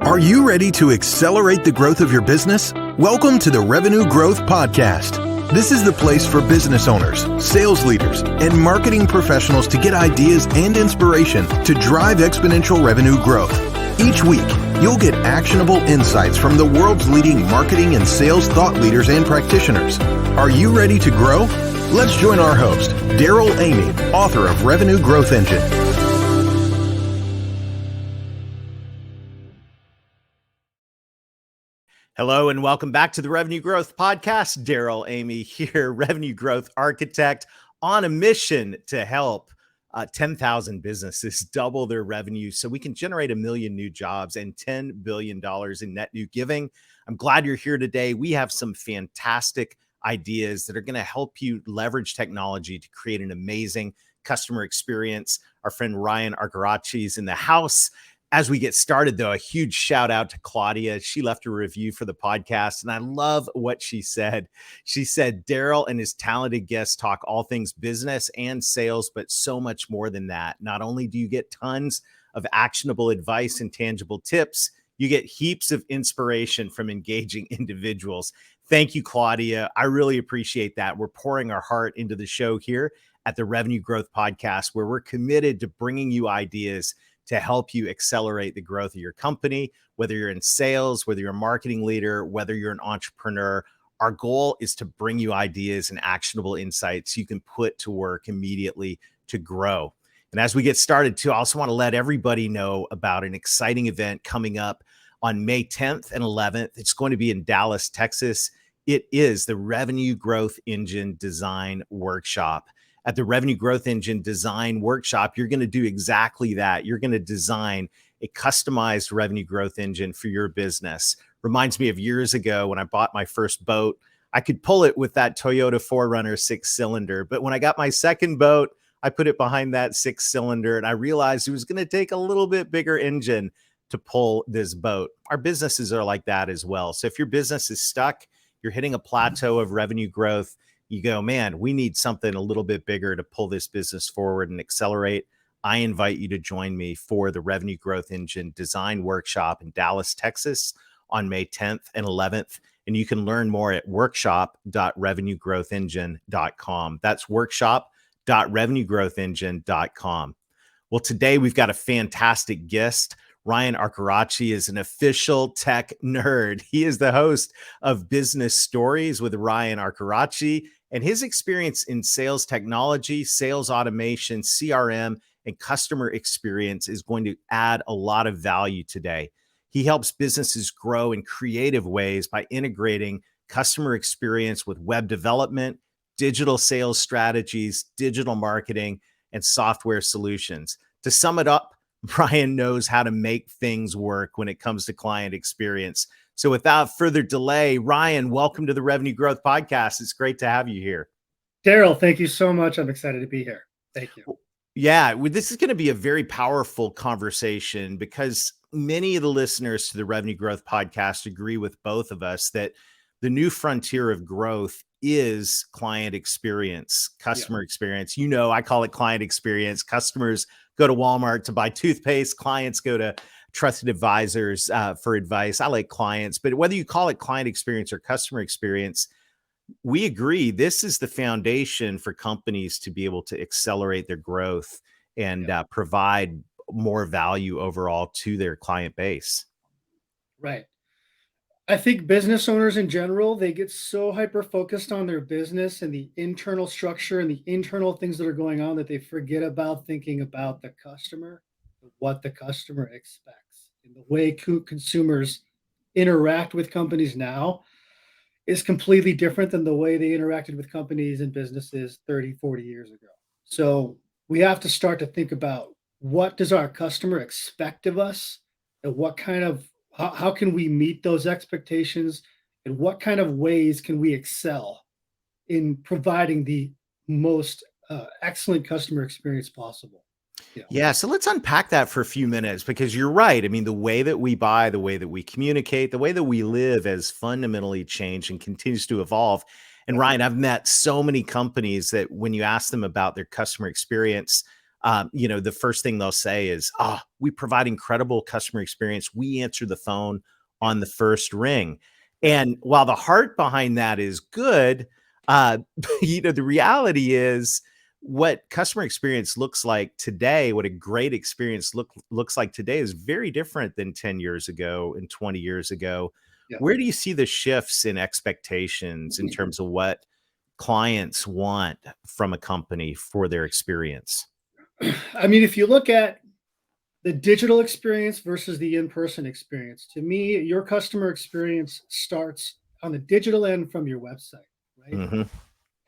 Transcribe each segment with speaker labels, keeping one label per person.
Speaker 1: Are you ready to accelerate the growth of your business? Welcome to the Revenue Growth Podcast. This is the place for business owners, sales leaders, and marketing professionals to get ideas and inspiration to drive exponential revenue growth. Each week, you'll get actionable insights from the world's leading marketing and sales thought leaders and practitioners. Are you ready to grow? Let's join our host, Darrell Amy, author of Revenue Growth Engine.
Speaker 2: Hello and welcome back to the Revenue Growth Podcast. Darrell Amy here, Revenue Growth Architect, on a mission to help 10,000 businesses double their revenue so we can generate 1 million new jobs and $10 billion in net new giving. I'm glad you're here today. We have some fantastic ideas that are going to help you leverage technology to create an amazing customer experience. Our friend Ryan Arcoraci is in the house. As we get started, though, a huge shout out to Claudia. She left a review for the podcast, and I love what she said. She said, Darrell and his talented guests talk all things business and sales, but so much more than that. Not only do you get tons of actionable advice and tangible tips, you get heaps of inspiration from engaging individuals. Thank you, Claudia. I really appreciate that. We're pouring our heart into the show here at the Revenue Growth Podcast, where we're committed to bringing you ideas to help you accelerate the growth of your company, whether you're in sales, whether you're a marketing leader, whether you're an entrepreneur. Our goal is to bring you ideas and actionable insights you can put to work immediately to grow. And as we get started too, I also want to let everybody know about an exciting event coming up on May 10th and 11th. It's going to be in Dallas, Texas. It is the Revenue Growth Engine Design Workshop. At the Revenue Growth Engine Design Workshop, you're going to do exactly that. You're going to design a customized revenue growth engine for your business. Reminds me of years ago when I bought my first boat. I could pull it with that Toyota 4Runner 6-cylinder, but when I got my second boat, I put it behind that 6-cylinder, and I realized it was going to take a little bit bigger engine to pull this boat. Our businesses are like that as well. So if your business is stuck, you're hitting a plateau of revenue growth, you go, man, we need something a little bit bigger to pull this business forward and accelerate. I invite you to join me for the Revenue Growth Engine Design Workshop in Dallas, Texas on May 10th and 11th. And you can learn more at workshop.revenuegrowthengine.com. That's workshop.revenuegrowthengine.com. Well, today we've got a fantastic guest. Ryan Arcoraci is an official tech nerd. He is the host of Business Stories with Ryan Arcoraci, and his experience in sales technology, sales automation, CRM, and customer experience is going to add a lot of value today. He helps businesses grow in creative ways by integrating customer experience with web development, digital sales strategies, digital marketing, and software solutions. To sum it up, Ryan knows how to make things work when it comes to client experience. So without further delay, Ryan, welcome to the Revenue Growth Podcast. It's great to have you here.
Speaker 3: Darrell, thank you so much. I'm excited to be here. Thank you.
Speaker 2: Yeah, this is going to be a very powerful conversation because many of the listeners to the Revenue Growth Podcast agree with both of us that the new frontier of growth is client experience, customer experience. You know, I call it client experience. Customers go to Walmart to buy toothpaste. Clients go to trusted advisors for advice. I like clients, but whether you call it client experience or customer experience, we agree this is the foundation for companies to be able to accelerate their growth and provide more value overall to their client base.
Speaker 3: Right. I think business owners in general, they get so hyper-focused on their business and the internal structure and the internal things that are going on that they forget about thinking about the customer, what the customer expects. And the way consumers interact with companies now is completely different than the way they interacted with companies and businesses 30, 40 years ago. So we have to start to think about what does our customer expect of us and what kind of how can we meet those expectations and what kind of ways can we excel in providing the most excellent customer experience possible?
Speaker 2: Yeah, so let's unpack that for a few minutes because you're right. I mean, the way that we buy, the way that we communicate, the way that we live has fundamentally changed and continues to evolve. And Ryan, I've met so many companies that when you ask them about their customer experience, the first thing they'll say is, we provide incredible customer experience. We answer the phone on the first ring. And while the heart behind that is good, the reality is what customer experience looks like today, what a great experience looks like today is very different than 10 years ago and 20 years ago.
Speaker 3: Yeah.
Speaker 2: Where do you see the shifts in expectations in terms of what clients want from a company for their experience?
Speaker 3: I mean, if you look at the digital experience versus the in-person experience, to me, your customer experience starts on the digital end from your website, right?
Speaker 2: Hmm.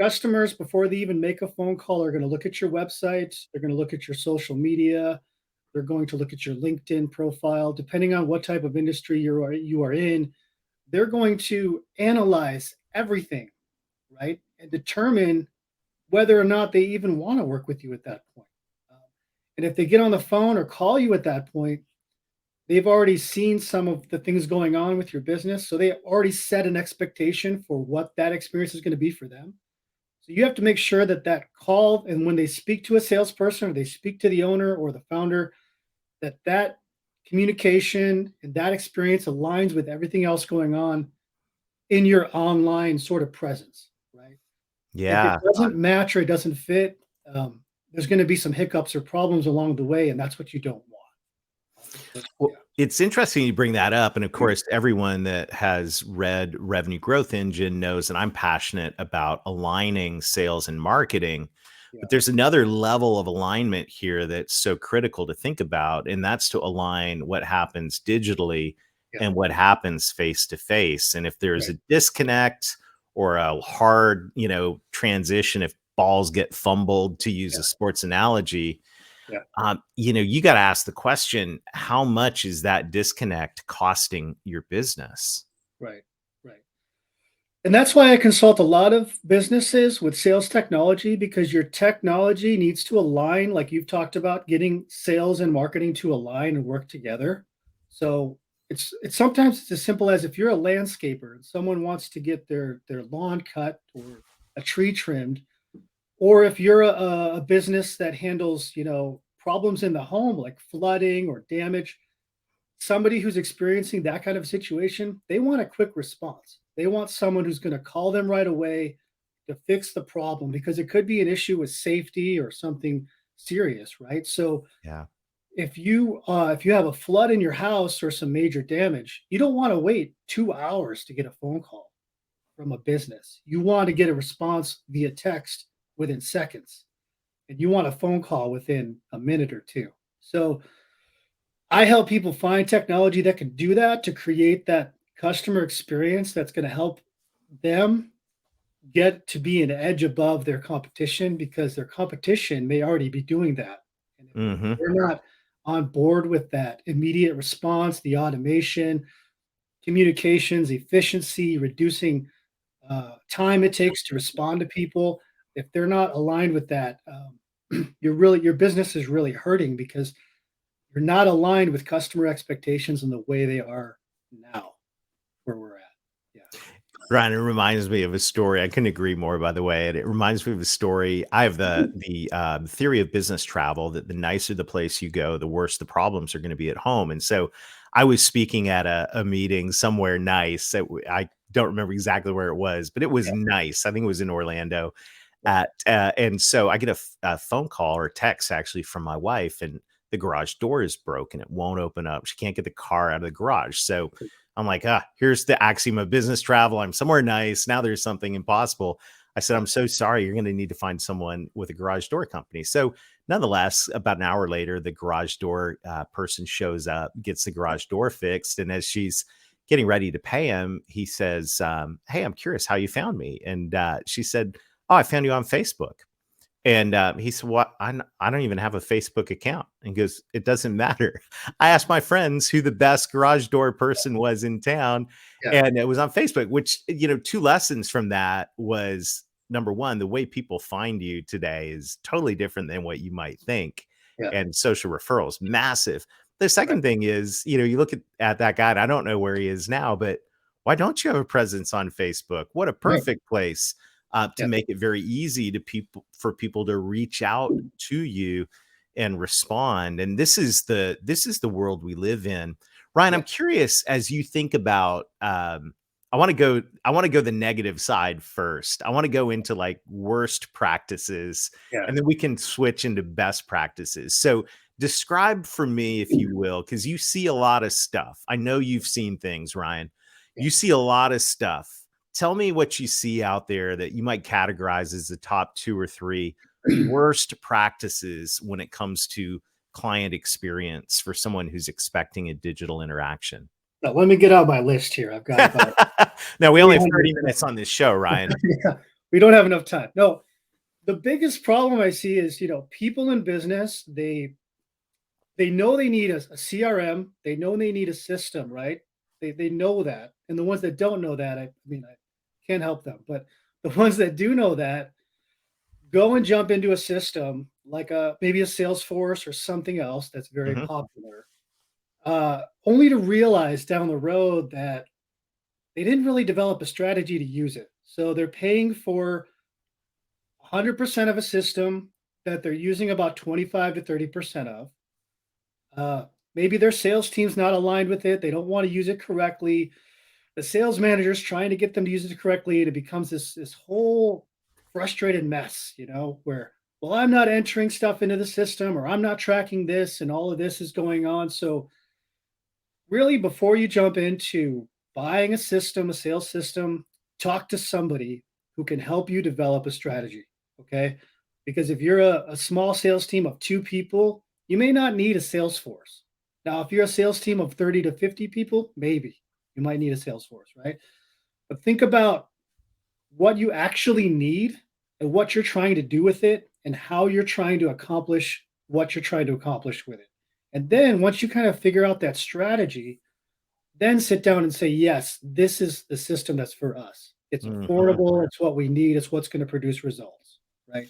Speaker 3: Customers, before they even make a phone call, are going to look at your website. They're going to look at your social media. They're going to look at your LinkedIn profile. Depending on what type of industry you are in, they're going to analyze everything, right? And determine whether or not they even want to work with you at that point. And if they get on the phone or call you at that point, they've already seen some of the things going on with your business. So they already set an expectation for what that experience is going to be for them. So you have to make sure that that call, and when they speak to a salesperson or they speak to the owner or the founder, that communication and that experience aligns with everything else going on in your online sort of presence, right? If it
Speaker 2: Yeah.
Speaker 3: doesn't match or it doesn't fit, there's going to be some hiccups or problems along the way, and that's what you don't want.
Speaker 2: Well, it's interesting you bring that up. And of course, everyone that has read Revenue Growth Engine knows that I'm passionate about aligning sales and marketing.
Speaker 3: Yeah,
Speaker 2: But there's another level of alignment here that's so critical to think about, and that's to align what happens digitally
Speaker 3: yeah,
Speaker 2: and what happens face to face. And if there's
Speaker 3: right,
Speaker 2: a disconnect or a hard, transition, if balls get fumbled, to use
Speaker 3: yeah,
Speaker 2: a sports analogy,
Speaker 3: yeah,
Speaker 2: you got to ask the question, how much is that disconnect costing your business?
Speaker 3: right, right. And that's why I consult a lot of businesses with sales technology, because your technology needs to align, like you've talked about, getting sales and marketing to align and work together. So it's sometimes it's as simple as, if you're a landscaper and someone wants to get their lawn cut or a tree trimmed, or if you're a business that handles, problems in the home like flooding or damage, somebody who's experiencing that kind of situation, they want a quick response. They want someone who's going to call them right away to fix the problem, because it could be an issue with safety or something serious, right? So
Speaker 2: Yeah.
Speaker 3: if you have a flood in your house or some major damage, you don't want to wait 2 hours to get a phone call from a business. You want to get a response via text within seconds, and you want a phone call within a minute or two. So I help people find technology that can do that, to create that customer experience that's going to help them get to be an edge above their competition, because their competition may already be doing that. And if
Speaker 2: Hmm.
Speaker 3: they're not on board with that immediate response, the automation, communications, efficiency, reducing time it takes to respond to people, if they're not aligned with that, your business is really hurting, because you're not aligned with customer expectations in the way they are now, where we're at. Yeah.
Speaker 2: Ryan, it reminds me of a story. I couldn't agree more, by the way. And it reminds me of a story. I have the theory of business travel that the nicer the place you go, the worse the problems are going to be at home. And so I was speaking at a meeting somewhere nice. I don't remember exactly where it was, but it was
Speaker 3: Yeah.
Speaker 2: nice. I think it was in Orlando.
Speaker 3: Yeah.
Speaker 2: And so I get a phone call or text actually from my wife, and the garage door is broken. It won't open up. She can't get the car out of the garage. So I'm like, here's the axiom of business travel. I'm somewhere nice. Now there's something impossible. I said,
Speaker 3: Yeah.
Speaker 2: I'm so sorry. You're going to need to find someone with a garage door company. So nonetheless, about an hour later, the garage door person shows up, gets the garage door fixed. And as she's getting ready to pay him, he says, hey, I'm curious how you found me. And she said, oh, I found you on Facebook. And he said, "What? I don't even have a Facebook account." And he goes, "It doesn't matter. I asked my friends who the best garage door person was in town,
Speaker 3: Yeah.
Speaker 2: and it was on Facebook." Which, two lessons from that was, number one, the way people find you today is totally different than what you might think,
Speaker 3: Yeah.
Speaker 2: and social referrals massive. The
Speaker 3: Right.
Speaker 2: second thing is, you look at that guy. And I don't know where he is now, but why don't you have a presence on Facebook? What a
Speaker 3: Right.
Speaker 2: perfect place to
Speaker 3: Yeah.
Speaker 2: make it very easy for people to reach out to you and respond. And this is the world we live in. Ryan, I'm curious, as you think about, I want to go the negative side first. I want to go into like worst practices,
Speaker 3: Yeah.
Speaker 2: and then we can switch into best practices. So describe for me, if you will, because you see a lot of stuff. I know you've seen things, Ryan. You see a lot of stuff. Tell me what you see out there that you might categorize as the top 2 or 3 worst practices when it comes to client experience for someone who's expecting a digital interaction.
Speaker 3: Now, let me get out my list here. I've got about
Speaker 2: No, we only have 30
Speaker 3: 300.
Speaker 2: minutes on this show, Ryan.
Speaker 3: Yeah, we don't have enough time. No, the biggest problem I see is, people in business, they know they need a CRM, they know they need a system, right? They know that. And the ones that don't know that, I mean, I can't help them. But the ones that do know that, go and jump into a system like maybe a Salesforce or something else that's very
Speaker 2: Mhm.
Speaker 3: popular, only to realize down the road that they didn't really develop a strategy to use it. So they're paying for 100% of a system that they're using about 25 to 30% of. Maybe their sales team's not aligned with it. They don't want to use it correctly. The sales manager's trying to get them to use it correctly, and it becomes this whole frustrated mess, where, well, I'm not entering stuff into the system, or I'm not tracking this, and all of this is going on. So really, before you jump into buying a system, a sales system, talk to somebody who can help you develop a strategy. Okay. Because if you're a small sales team of 2 people, you may not need a Salesforce. Now, if you're a sales team of 30 to 50 people, maybe you might need a Salesforce, right? But think about what you actually need and what you're trying to do with it and how you're trying to accomplish what you're trying to accomplish with it. And then once you kind of figure out that strategy, then sit down and say, yes, this is the system that's for us. It's
Speaker 2: Mhm.
Speaker 3: affordable. It's what we need. It's what's going to produce results, right?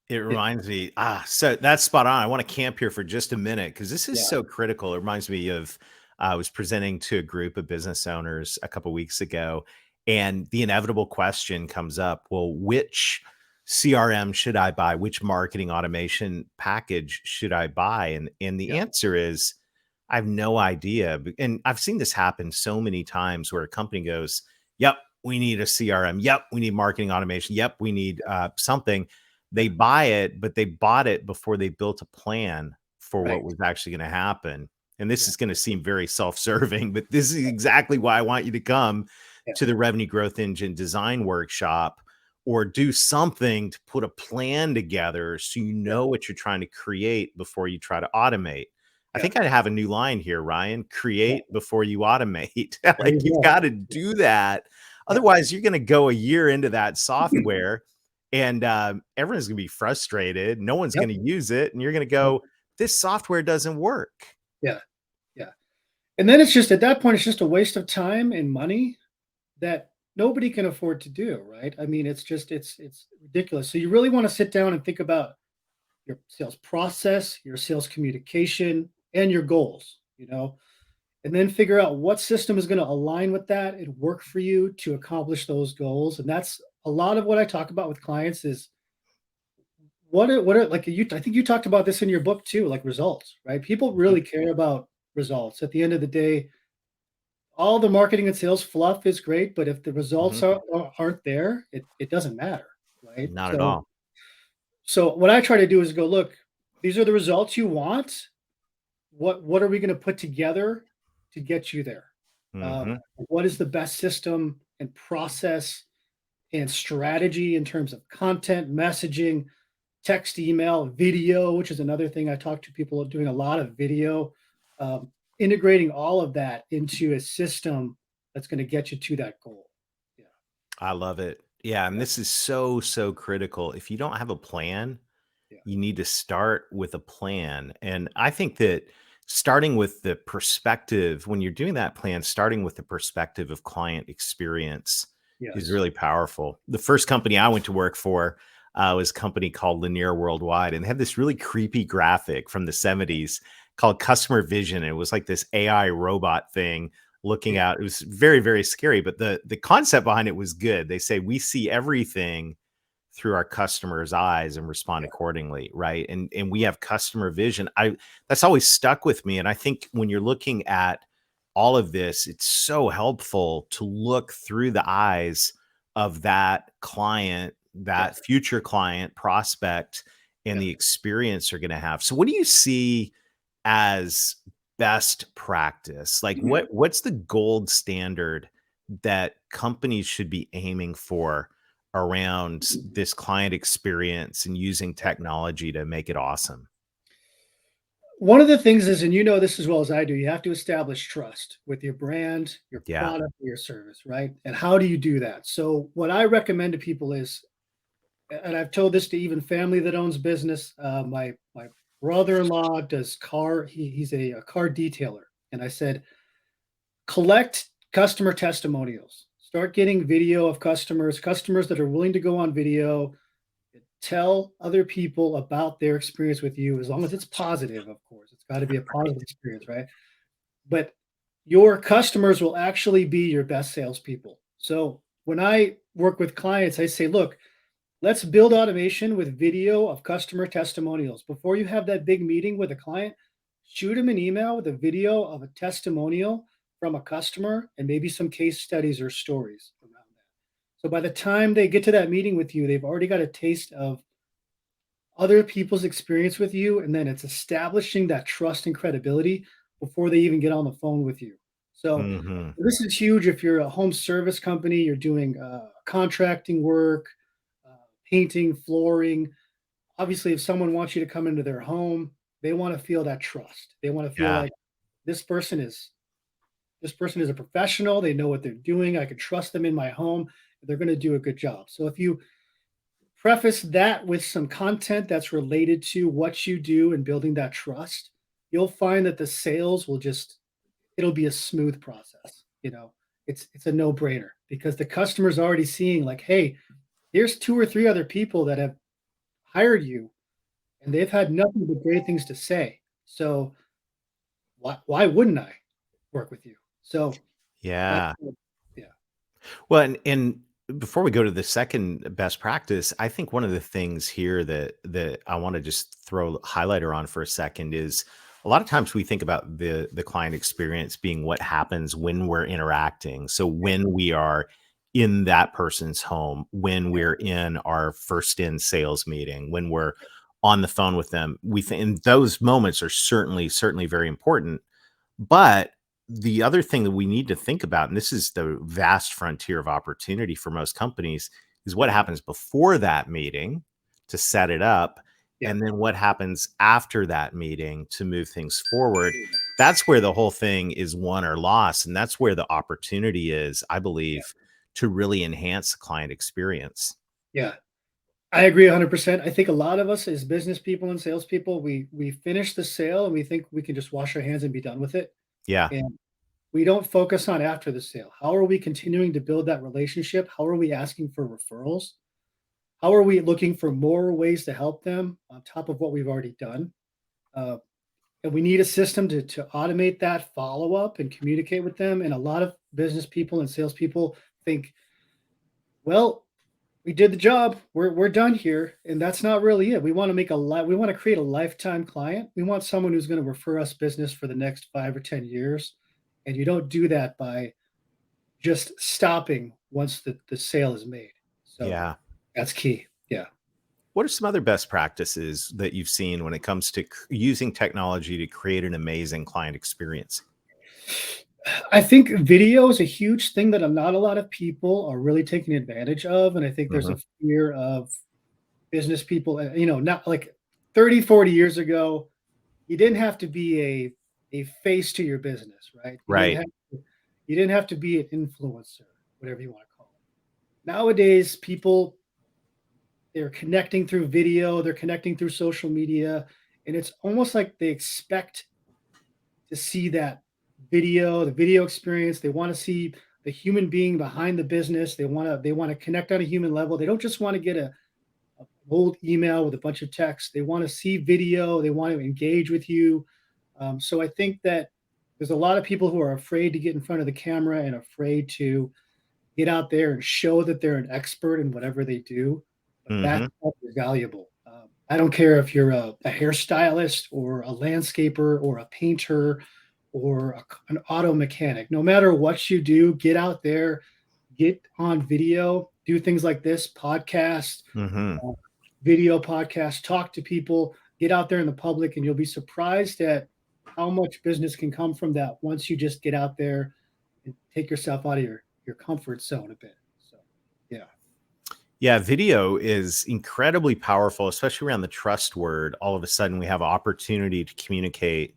Speaker 2: It
Speaker 3: Yeah.
Speaker 2: reminds me, so that's spot on. I want to camp here for just a minute because this is
Speaker 3: Yeah.
Speaker 2: so critical. It reminds me of I was presenting to a group of business owners a couple weeks ago, and the inevitable question comes up: well, which CRM should I buy? Which marketing automation package should I buy? And the
Speaker 3: Yeah.
Speaker 2: answer is, I have no idea. And I've seen this happen so many times where a company goes, "Yep, we need a CRM. Yep, we need marketing automation. Yep, we need something." They buy it, but they bought it before they built a plan for what
Speaker 3: Right.
Speaker 2: was actually going to happen. And this
Speaker 3: Yeah.
Speaker 2: is going to seem very self-serving, but this is exactly why I want you to come
Speaker 3: Yeah.
Speaker 2: to the Revenue Growth Engine Design Workshop, or do something to put a plan together so you
Speaker 3: Yeah.
Speaker 2: know what you're trying to create before you try to automate. I
Speaker 3: Yeah.
Speaker 2: think I have a new line here, Ryan:
Speaker 3: Yeah.
Speaker 2: create before you automate.
Speaker 3: There
Speaker 2: Like,
Speaker 3: you
Speaker 2: you've
Speaker 3: go.
Speaker 2: got to do that.
Speaker 3: Yeah.
Speaker 2: Otherwise, you're going to go a year into that software, and everyone's going to be frustrated. No one's
Speaker 3: Yep.
Speaker 2: going to use it. And you're going to
Speaker 3: Yep.
Speaker 2: go, this software doesn't work.
Speaker 3: Yeah. Yeah. And then it's just at that point, it's just a waste of time and money that nobody can afford to do, right? I mean, it's ridiculous. So you really want to sit down and think about your sales process, your sales communication, and your goals, and then figure out what system is going to align with that and work for you to accomplish those goals. And that's a lot of what I talk about with clients is what are like you I think you talked about this in your book too, like results, right? People really care about results. At the end of the day, all the marketing and sales fluff is great, but if the results
Speaker 2: Mhm.
Speaker 3: aren't there, it doesn't matter, right?
Speaker 2: Not at
Speaker 3: So
Speaker 2: all.
Speaker 3: so what I try to do is go, look, these are the results you want. What are we going to put together to get you there?
Speaker 2: Mhm.
Speaker 3: What is the best system and process and strategy in terms of content, messaging, text, email, video, which is another thing I talk to people doing a lot of video, um, integrating all of that into a system that's going to get you to that goal. Yeah,
Speaker 2: I love it. Yeah. And
Speaker 3: yeah,
Speaker 2: this is so, so critical. If you don't have a plan,
Speaker 3: yeah,
Speaker 2: you need to start with a plan. And I think that starting with the perspective, when you're doing that plan, starting with the perspective of client experience is
Speaker 3: yes,
Speaker 2: really powerful. The first company I went to work for was a company called Lanier Worldwide, and they had this really creepy graphic from the 70s called Customer Vision. It was like this AI robot thing looking
Speaker 3: yeah,
Speaker 2: out. It was very, very scary, but the concept behind it was good. They say we see everything through our customers' eyes and respond accordingly, right? And we have customer vision. I That's always stuck with me. And I think when you're looking at all of this, it's so helpful to look through the eyes of that client, that
Speaker 3: Yes.
Speaker 2: future client prospect, and
Speaker 3: Yeah.
Speaker 2: the experience they're going to have. So what do you see as best practice? Like what's the gold standard that companies should be aiming for around this client experience and using technology to make it awesome?
Speaker 3: One of the things is, and you know this as well as I do, you have to establish trust with your brand, your
Speaker 2: Yeah.
Speaker 3: product, or your service, right? And how do you do that? So, what I recommend to people is, and I've told this to even family that owns business. My brother-in-law does car. He's a car detailer, and I said, collect customer testimonials. Start getting video of customers that are willing to go on video. Tell other people about their experience with you, as long as it's positive, of course. It's got to be a positive experience, right? But your customers will actually be your best salespeople. So when I work with clients, I say, look, let's build automation with video of customer testimonials. Before you have that big meeting with a client, shoot them an email with a video of a testimonial from a customer and maybe some case studies or stories around that. So by the time they get to that meeting with you, they've already got a taste of other people's experience with you, and then it's establishing that trust and credibility before they even get on the phone with you. So
Speaker 2: Hmm.
Speaker 3: this is huge if you're a home service company, you're doing contracting work, uh, painting, flooring. Obviously, if someone wants you to come into their home, they want to feel that trust. They want to feel
Speaker 2: Yeah.
Speaker 3: like this person is this person is a professional. They know what they're doing. I can trust them in my home. They're going to do a good job. So if you preface that with some content that's related to what you do and building that trust, you'll find that the sales will just it'll be a smooth process. It's a no-brainer because the customer's already seeing like, hey, here's two or three other people that have hired you and they've had nothing but great things to say. So why wouldn't I work with you? So that's
Speaker 2: Yeah.
Speaker 3: yeah.
Speaker 2: Well, and before we go to the second best practice, I think one of the things here that I want to just throw a highlighter on for a second is a lot of times we think about the client experience being what happens when we're interacting. So when we are in that person's home, when we're in our first in sales meeting, when we're on the phone with them, we think and those moments are certainly very important. But the other thing that we need to think about, and this is the vast frontier of opportunity for most companies, is what happens before that meeting to set it up,
Speaker 3: Yeah.
Speaker 2: and then what happens after that meeting to move things forward. That's where the whole thing is won or lost. And that's where the opportunity is, I
Speaker 3: Yeah.
Speaker 2: believe, to really enhance the client experience.
Speaker 3: Yeah. I agree 100%. I think a lot of us as business people and salespeople, we finish the sale and we think we can just wash our hands and be done with it.
Speaker 2: Yeah.
Speaker 3: And we don't focus on after the sale. How are we continuing to build that relationship? How are we asking for referrals? How are we looking for more ways to help them on top of what we've already done? Uh, and we need a system to automate that follow up and communicate with them. And a lot of business people and salespeople think, well, we did the job. We're done here, and that's not really it. We want to we want to create a lifetime client. We want someone who's going to refer us business for the next 5 or 10 years, and you don't do that by just stopping once the sale is made. So
Speaker 2: Yeah.
Speaker 3: that's key. Yeah.
Speaker 2: What are some other best practices that you've seen when it comes to using technology to create an amazing client experience?
Speaker 3: I think video is a huge thing that not a lot of people are really taking advantage of. And I think there's
Speaker 2: Mhm.
Speaker 3: a fear of business people, not like 30, 40 years ago, you didn't have to be a face to your business, right?
Speaker 2: Right.
Speaker 3: You didn't have to be an influencer, whatever you want to call it. Nowadays, people they're connecting through video, they're connecting through social media, and it's almost like they expect to see that the video experience. They want to see the human being behind the business. They want to connect on a human level. They don't just want to get a old email with a bunch of text. They want to see video. They want to engage with you. So I think that there's a lot of people who are afraid to get in front of the camera and afraid to get out there and show that they're an expert in whatever they do. That
Speaker 2: Hmm.
Speaker 3: stuff is valuable. I don't care if you're a hairstylist or a landscaper or a painter or an auto mechanic. No matter what you do, get out there, get on video, do things like this podcast,
Speaker 2: Hmm.
Speaker 3: uh, video podcast, talk to people, get out there in the public, and you'll be surprised at how much business can come from that once you just get out there and take yourself out of your comfort zone a bit. So, yeah,
Speaker 2: Yeah, video is incredibly powerful, especially around the trust word. All of a sudden, we have opportunity to communicate.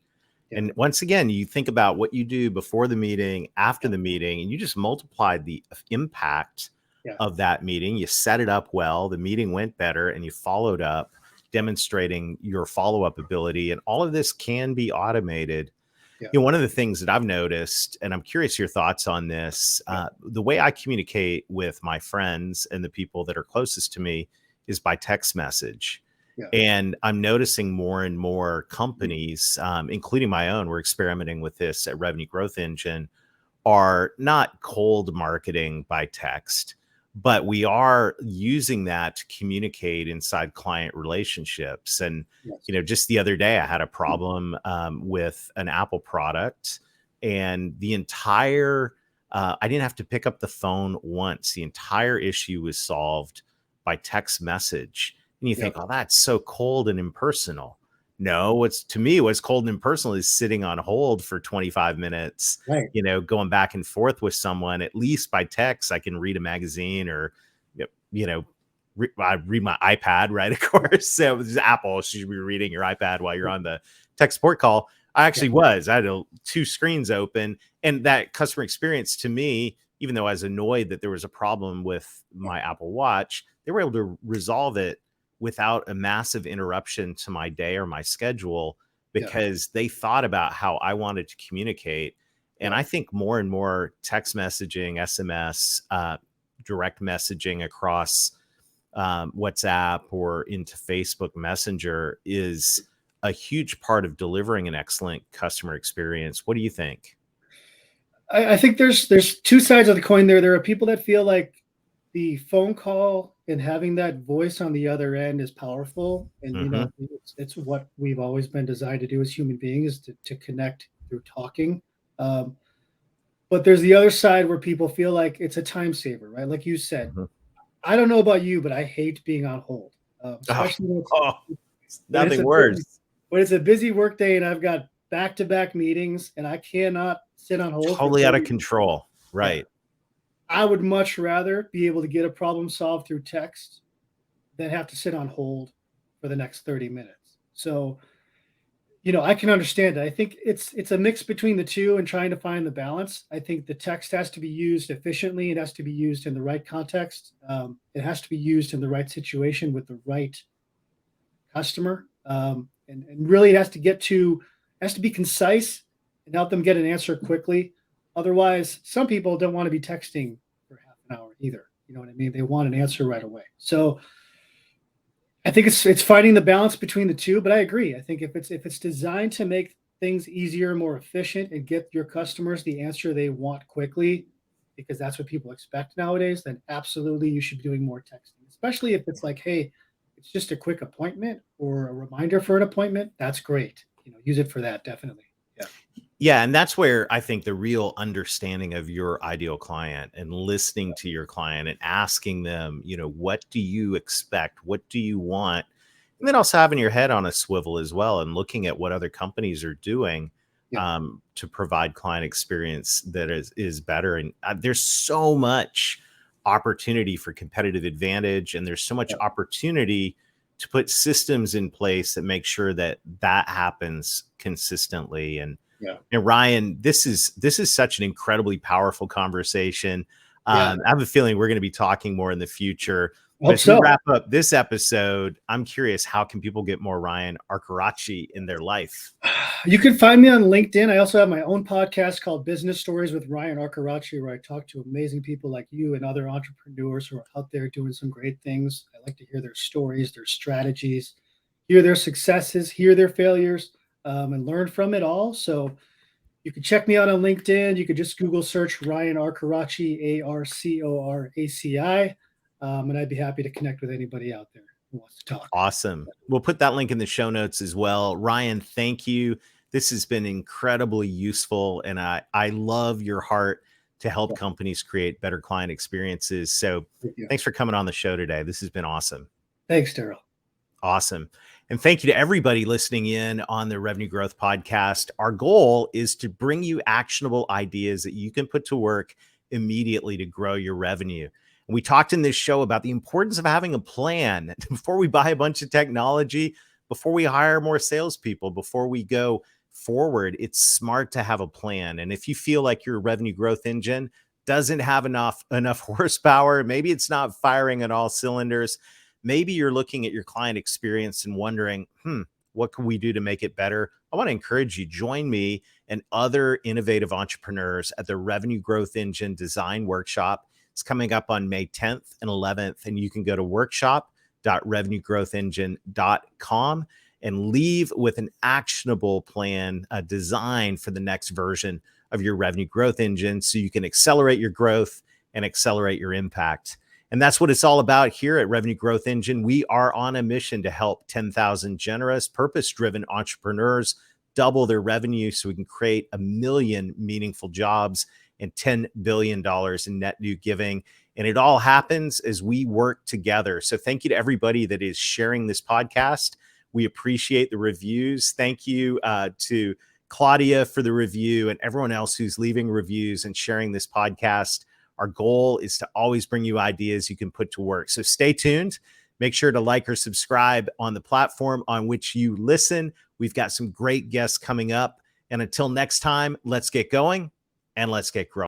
Speaker 3: yeah,
Speaker 2: And once again, you think about what you do before the meeting, after
Speaker 3: yeah,
Speaker 2: the meeting, and you just multiplied the impact
Speaker 3: yeah,
Speaker 2: of that meeting. You set it up well, the meeting went better, and you followed up,
Speaker 3: yeah,
Speaker 2: demonstrating your follow up ability. And all of this can be automated.
Speaker 3: yeah,
Speaker 2: One of the things that I've noticed, and I'm curious your thoughts on this,
Speaker 3: yeah,
Speaker 2: the way I communicate with my friends and the people that are closest to me is by text message.
Speaker 3: yeah,
Speaker 2: And I'm noticing more and more companies, including my own, we're experimenting with this at Revenue Growth Engine, are not cold marketing by text, but we are using that to communicate inside client relationships. And,
Speaker 3: yes,
Speaker 2: just the other day, I had a problem with an Apple product, and I didn't have to pick up the phone once. The entire issue was solved by text message. And you
Speaker 3: yeah,
Speaker 2: think, oh, that's so cold and impersonal. No, what's cold and impersonal is sitting on hold for 25 minutes,
Speaker 3: right,
Speaker 2: going back and forth with someone. At least by text, I can read a magazine or, you know, I read my iPad, right? Of course. So this is Apple. So you should be reading your iPad while you're on the tech support call. I
Speaker 3: yeah,
Speaker 2: actually I had two screens open, and that customer experience to me, even though I was annoyed that there was a problem with my Apple Watch, they were able to resolve it without a massive interruption to my day or my schedule,
Speaker 3: yeah,
Speaker 2: because they thought about how I wanted to communicate. And
Speaker 3: yeah,
Speaker 2: I think more and more text messaging, SMS, direct messaging across WhatsApp or into Facebook Messenger is a huge part of delivering an excellent customer experience. What do you think?
Speaker 3: I think there's two sides of the coin there. There are people that feel like the phone call and having that voice on the other end is powerful, and
Speaker 2: Hmm.
Speaker 3: it's what we've always been designed to do as human beings to connect through talking. Um, but there's the other side where people feel like it's a time saver, right? Like you said,
Speaker 2: Hmm.
Speaker 3: I don't know about you, but I hate being on hold,
Speaker 2: Oh,
Speaker 3: especially
Speaker 2: oh,
Speaker 3: when it's
Speaker 2: nothing
Speaker 3: a busy
Speaker 2: worse.
Speaker 3: work day and I've got back to back meetings and I cannot sit on hold for
Speaker 2: Totally out of
Speaker 3: 30 minutes.
Speaker 2: control.
Speaker 3: Yeah.
Speaker 2: Right.
Speaker 3: I would much rather be able to get a problem solved through text than have to sit on hold for the next 30 minutes. So, I can understand it. I think it's a mix between the two and trying to find the balance. I think the text has to be used efficiently. It has to be used in the right context. It has to be used in the right situation with the right customer. And really it has to be concise and help them get an answer quickly. Otherwise, some people don't want to be texting for half an hour either. You know what I mean? They want an answer right away. So I think it's finding the balance between the two, but I agree. I think if it's designed to make things easier, more efficient, and get your customers the answer they want quickly, because that's what people expect nowadays, then absolutely you should be doing more texting. Especially if it's like, hey, it's just a quick appointment or a reminder for an appointment. That's great. Use it for that, definitely. Yeah.
Speaker 2: Yeah, and that's where I think the real understanding of your ideal client and listening to your client and asking them, what do you expect? What do you want? And then also having your head on a swivel as well and looking at what other companies are doing
Speaker 3: Yeah.
Speaker 2: to provide client experience that is better. And there's so much opportunity for competitive advantage, and there's so much
Speaker 3: Yeah.
Speaker 2: opportunity to put systems in place that make sure that that happens consistently.
Speaker 3: Yeah.
Speaker 2: And Ryan, this is such an incredibly powerful conversation.
Speaker 3: Yeah.
Speaker 2: I have a feeling we're going to be talking more in the future.
Speaker 3: I
Speaker 2: But
Speaker 3: hope
Speaker 2: as we
Speaker 3: so.
Speaker 2: wrap up this episode, I'm curious, how can people get more Ryan Arcoraci in their life?
Speaker 3: You can find me on LinkedIn. I also have my own podcast called Business Stories with Ryan Arcoraci, where I talk to amazing people like you and other entrepreneurs who are out there doing some great things. I like to hear their stories, their strategies, hear their successes, hear their failures, and learn from it all. So you can check me out on LinkedIn. You could just Google search Ryan Arcoraci, Arcoraci. And I'd be happy to connect with anybody out there who wants to talk.
Speaker 2: Awesome. We'll put that link in the show notes as well. Ryan, thank you. This has been incredibly useful, and I love your heart to help companies create better client experiences. So thanks for coming on the show today. This has been awesome.
Speaker 3: Thanks, Darrell.
Speaker 2: Awesome. And thank you to everybody listening in on the Revenue Growth Podcast. Our goal is to bring you actionable ideas that you can put to work immediately to grow your revenue. And we talked in this show about the importance of having a plan before we buy a bunch of technology, before we hire more salespeople, before we go forward. It's smart to have a plan. And if you feel like your revenue growth engine doesn't have enough horsepower, maybe it's not firing on all cylinders, maybe you're looking at your client experience and wondering, what can we do to make it better? I want to encourage you, join me and other innovative entrepreneurs at the Revenue Growth Engine Design Workshop. It's coming up on May 10th and 11th, and you can go to workshop.revenuegrowthengine.com and leave with an actionable plan, a design for the next version of your revenue growth engine so you can accelerate your growth and accelerate your impact. And that's what it's all about here at Revenue Growth Engine. We are on a mission to help 10,000 generous, purpose-driven entrepreneurs double their revenue so we can create 1 million meaningful jobs and $10 billion in net new giving. And it all happens as we work together. So thank you to everybody that is sharing this podcast. We appreciate the reviews. Thank you to Claudia for the review and everyone else who's leaving reviews and sharing this podcast. Our goal is to always bring you ideas you can put to work. So stay tuned. Make sure to like or subscribe on the platform on which you listen. We've got some great guests coming up. And until next time, let's get going and let's get growing.